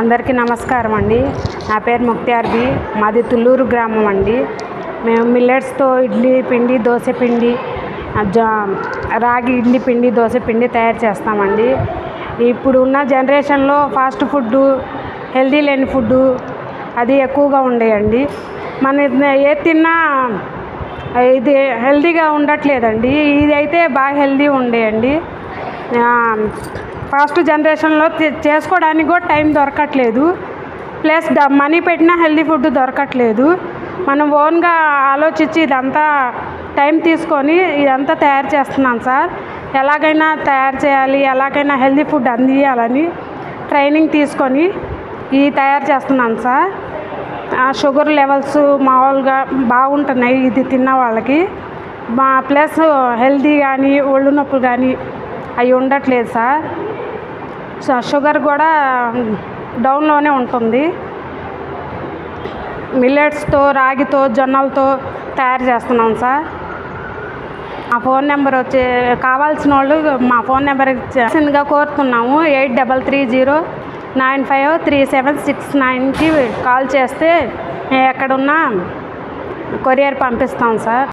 అందరికీ నమస్కారం అండి. నా పేరు ముక్త్యార్బి. మాది తుళ్ళూరు గ్రామం అండి. మేము మిల్లెట్స్తో ఇడ్లీ పిండి, దోశ పిండి, రాగి ఇడ్లీ పిండి, దోశ పిండి తయారు చేస్తామండి. ఇప్పుడు ఉన్న జనరేషన్లో ఫాస్ట్ ఫుడ్డు, హెల్దీ లేని ఫుడ్డు అది ఎక్కువగా ఉండేయండి. మన ఏది తిన్నా ఇది హెల్దీగా ఉండట్లేదండి. ఇది అయితే బాగా హెల్దీ ఉండేయండి. ఫాస్ట్ జనరేషన్లో చేసుకోవడానికి కూడా టైం దొరకట్లేదు. ప్లస్ మనీ పెట్టినా హెల్దీ ఫుడ్ దొరకట్లేదు. మనం ఓన్గా ఆలోచించి ఇదంతా టైం తీసుకొని ఇదంతా తయారు చేస్తున్నాం సార్. ఎలాగైనా తయారు చేయాలి, ఎలాగైనా హెల్దీ ఫుడ్ అందియాలని ట్రైనింగ్ తీసుకొని ఇది తయారు చేస్తున్నాను సార్. షుగర్ లెవెల్స్ మామూలుగా బాగుంటున్నాయి ఇది తిన్న వాళ్ళకి. ప్లస్ హెల్దీ కానీ ఒళ్ళు నొప్పులు కానీ అవి ఉండట్లేదు సార్. షుగర్ కూడా డౌన్లోనే ఉంటుంది. మిల్లెట్స్తో, రాగితో, జొన్నలతో తయారు చేస్తున్నాం సార్. మా ఫోన్ నెంబర్ కావాల్సిన వాళ్ళు మా ఫోన్ నెంబర్ ఇచ్చిందిగా కోరుతున్నాము. 8330953769కి కాల్ చేస్తే ఎక్కడున్నా కొరియర్ పంపిస్తాం సార్.